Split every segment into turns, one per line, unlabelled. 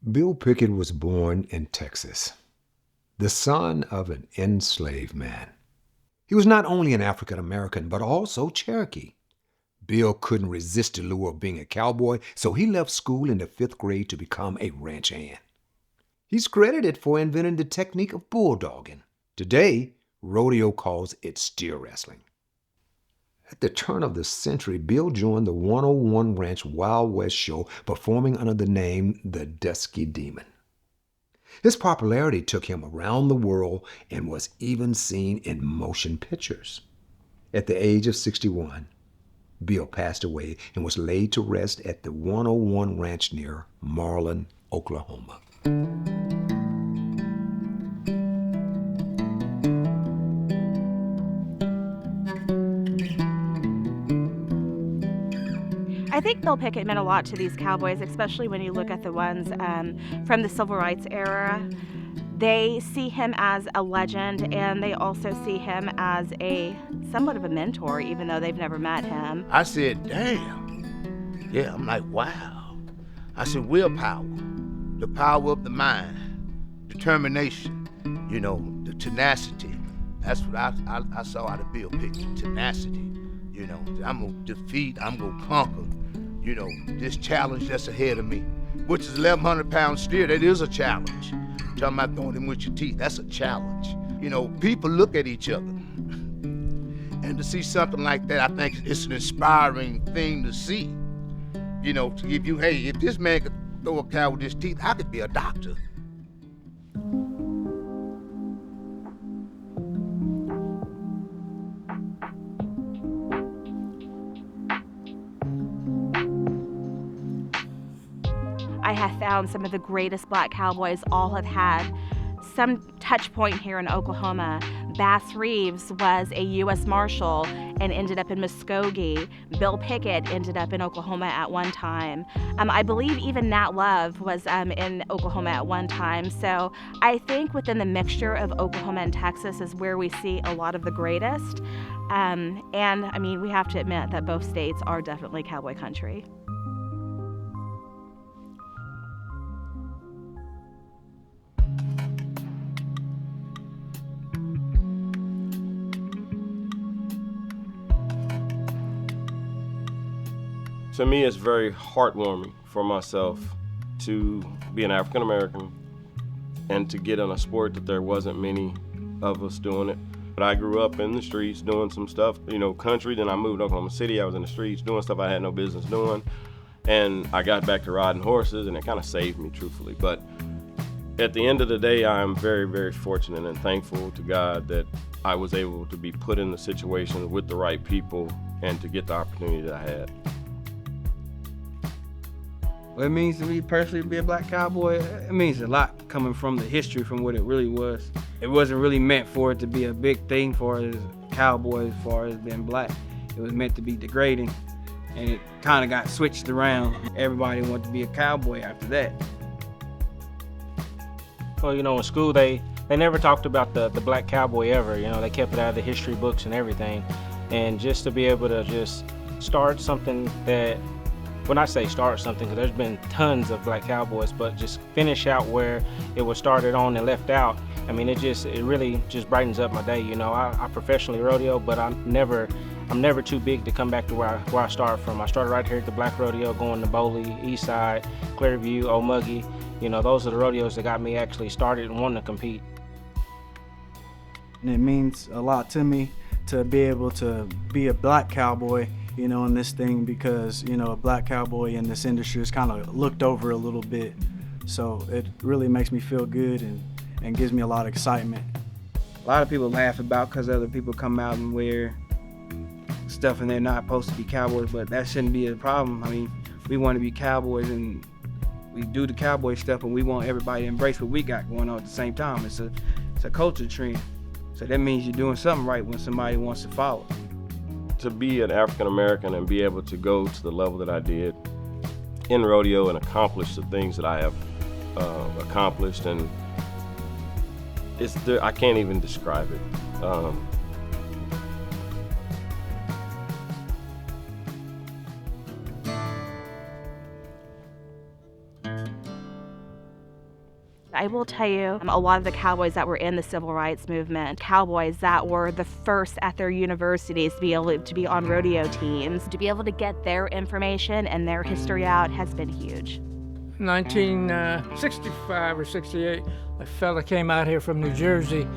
Bill Pickett was born in Texas, the son of an enslaved man. He was not only an African American, but also Cherokee. Bill couldn't resist the lure of being a cowboy, so he left school in the 5th grade to become a ranch hand. He's credited for inventing the technique of bulldogging. Today, rodeo calls it steer wrestling. At the turn of the century, Bill joined the 101 Ranch Wild West show, performing under the name the Dusky Demon. His popularity took him around the world and was even seen in motion pictures. At the age of 61, Bill passed away and was laid to rest at the 101 Ranch near Marlin, Oklahoma.
I think Bill Pickett meant a lot to these cowboys, especially when you look at the ones from the Civil Rights era. They see him as a legend, and they also see him as somewhat of a mentor, even though they've never met him.
I said, damn. Yeah, I'm like, wow. I said, willpower, the power of the mind, determination, the tenacity. That's what I saw out of Bill Pickett, tenacity. I'm gonna defeat, I'm gonna conquer, this challenge that's ahead of me, which is 1,100 pound steer. That is a challenge. Talking about throwing him with your teeth, that's a challenge. People look at each other. And to see something like that, I think it's an inspiring thing to see. To give you, hey, if this man could throw a cow with his teeth, I could be a doctor.
I have found some of the greatest black cowboys all have had some touch point here in Oklahoma. Bass Reeves was a U.S. Marshal and ended up in Muskogee. Bill Pickett ended up in Oklahoma at one time. I believe even Nat Love was in Oklahoma at one time. So I think within the mixture of Oklahoma and Texas is where we see a lot of the greatest. And I mean, we have to admit that both states are definitely cowboy country.
To me, it's very heartwarming for myself to be an African American and to get in a sport that there wasn't many of us doing it. But I grew up in the streets doing some stuff, country. Then I moved to Oklahoma City. I was in the streets doing stuff I had no business doing. And I got back to riding horses, and it kind of saved me, truthfully. But at the end of the day, I'm very, very fortunate and thankful to God that I was able to be put in the situation with the right people and to get the opportunity that I had.
What it means to me personally to be a black cowboy, it means a lot coming from the history, from what it really was. It wasn't really meant for it to be a big thing for us cowboys as far as being black. It was meant to be degrading, and it kind of got switched around. Everybody wanted to be a cowboy after that.
Well, in school they never talked about the black cowboy ever. They kept it out of the history books and everything. And just to be able to just start something that, when I say start something, because there's been tons of black cowboys, but just finish out where it was started on and left out. I mean, it really just brightens up my day. I professionally rodeo, but I'm never too big to come back to where I start from. I started right here at the Black Rodeo, going to Boley, Eastside, Clearview, Okmulgee. Those are the rodeos that got me actually started and wanting to compete.
And it means a lot to me to be able to be a black cowboy, in this thing, because, a black cowboy in this industry is kind of looked over a little bit. So it really makes me feel good and gives me a lot of excitement.
A lot of people laugh about because other people come out and wear stuff and they're not supposed to be cowboys, but that shouldn't be a problem. I mean, we want to be cowboys and we do the cowboy stuff, and we want everybody to embrace what we got going on at the same time. It's a culture trend. So that means you're doing something right when somebody wants to follow.
To be an African American and be able to go to the level that I did in rodeo and accomplish the things that I have accomplished, and I can't even describe it.
I will tell you, a lot of the cowboys that were in the civil rights movement, cowboys that were the first at their universities to be able to be on rodeo teams, to be able to get their information and their history out has been huge.
1965 or 68, a fella came out here from New Jersey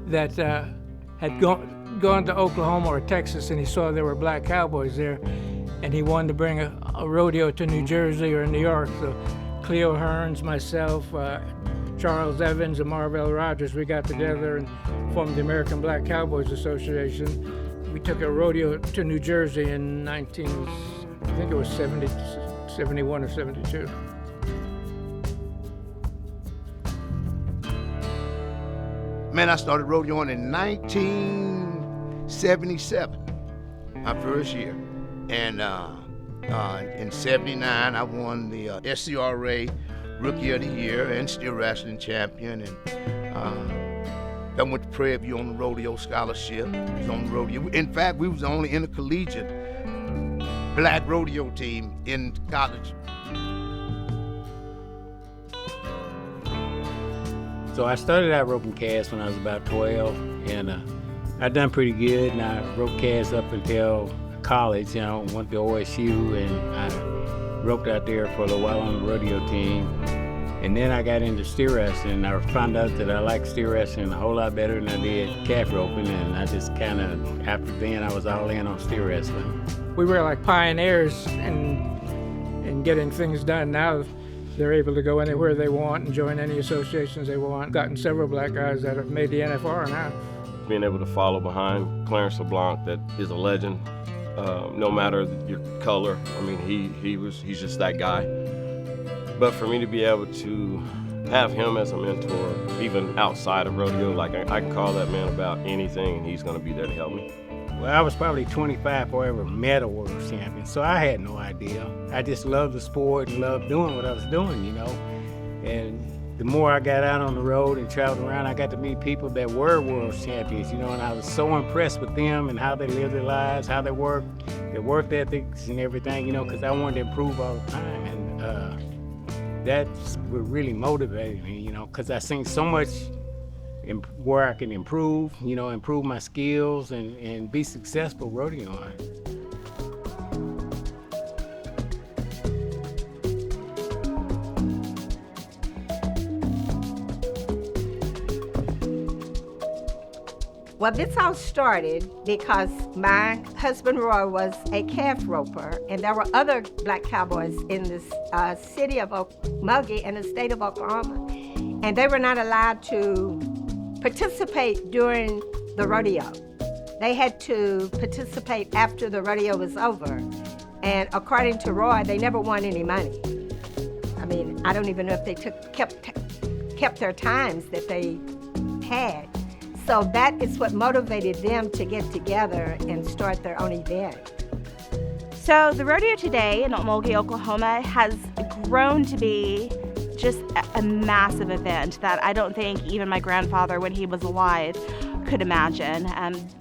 that had gone to Oklahoma or Texas, and he saw there were black cowboys there, and he wanted to bring a rodeo to New Jersey or New York. So Cleo Hearns, myself, Charles Evans, and Marvell Rogers, we got together and formed the American Black Cowboys Association. We took a rodeo to New Jersey in 71 or 72.
Man, I started rodeoing in 1977, my first year. And in 79, I won the SCRA Rookie of the Year and Steel Wrestling Champion. And I went to Prairie View on the rodeo scholarship. We was on the rodeo. In fact, we was the only intercollegiate black rodeo team in college.
So I started out roping calves when I was about 12, and I done pretty good, and I roped calves up until college. Went to OSU, and I roped out there for a little while on the rodeo team. And then I got into steer wrestling. I found out that I liked steer wrestling a whole lot better than I did calf roping, and I just kind of, after then, I was all in on steer wrestling.
We were like pioneers in getting things done. Now they're able to go anywhere they want and join any associations they want. Gotten several black guys that have made the NFR now.
Being able to follow behind Clarence LeBlanc, that is a legend, no matter your color. I mean, he's just that guy. But for me to be able to have him as a mentor, even outside of rodeo, like I can call that man about anything and he's gonna be there to help me.
Well, I was probably 25 before I ever met a world champion, so I had no idea. I just loved the sport and loved doing what I was doing, And the more I got out on the road and traveled around, I got to meet people that were world champions, and I was so impressed with them and how they lived their lives, how they worked, their work ethics and everything, because I wanted to improve all the time. And that's what really motivated me, because I seen so much where I can improve, improve my skills and be successful rodeoing.
Well, this all started because my husband Roy was a calf roper, and there were other black cowboys in this city of Okmulgee in the state of Oklahoma, and they were not allowed to participate during the rodeo. They had to participate after the rodeo was over, and according to Roy, they never won any money. I mean, I don't even know if they kept their times that they had. So that is what motivated them to get together and start their own event.
So the rodeo today in Okmulgee, Oklahoma has grown to be just a massive event that I don't think even my grandfather, when he was alive, could imagine.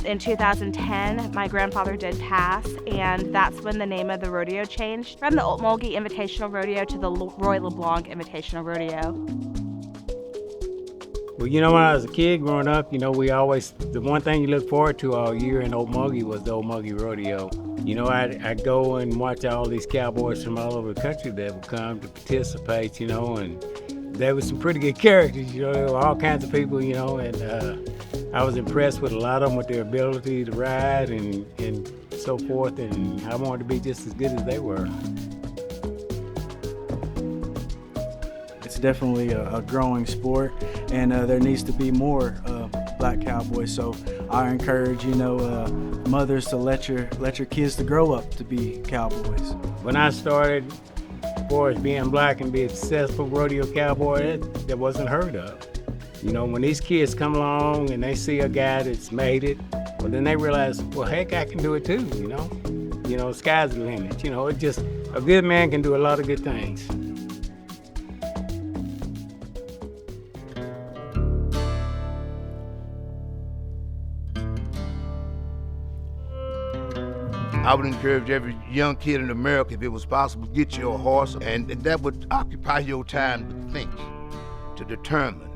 In 2010, my grandfather did pass, and that's when the name of the rodeo changed from the Okmulgee Invitational Rodeo to the Roy LeBlanc Invitational Rodeo.
Well, when I was a kid growing up, the one thing you look forward to all year in Okmulgee was the Okmulgee Rodeo. I'd go and watch all these cowboys from all over the country that would come to participate, and there was some pretty good characters, there were all kinds of people, and I was impressed with a lot of them with their ability to ride and so forth, and I wanted to be just as good as they were.
It's definitely a growing sport, and there needs to be more black cowboys. So I encourage, mothers to let your kids to grow up to be cowboys.
When I started, as far as being black and be a successful rodeo cowboy, that wasn't heard of. When these kids come along and they see a guy that's made it, well, then they realize, well, heck, I can do it too. Sky's the limit. It's just a good man can do a lot of good things.
I would encourage every young kid in America, if it was possible, get you a horse, and that would occupy your time to to determine,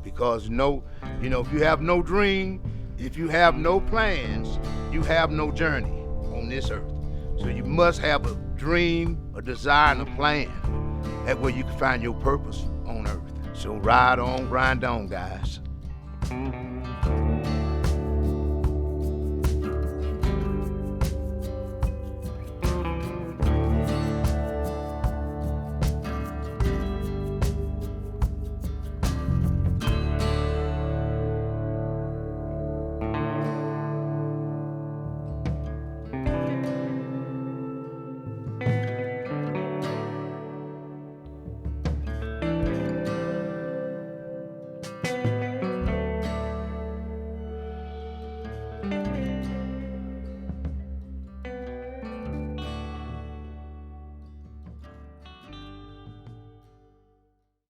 because if you have no dream, if you have no plans, you have no journey on this earth. So you must have a dream, a desire, and a plan. That way you can find your purpose on earth. So ride on, grind on, guys.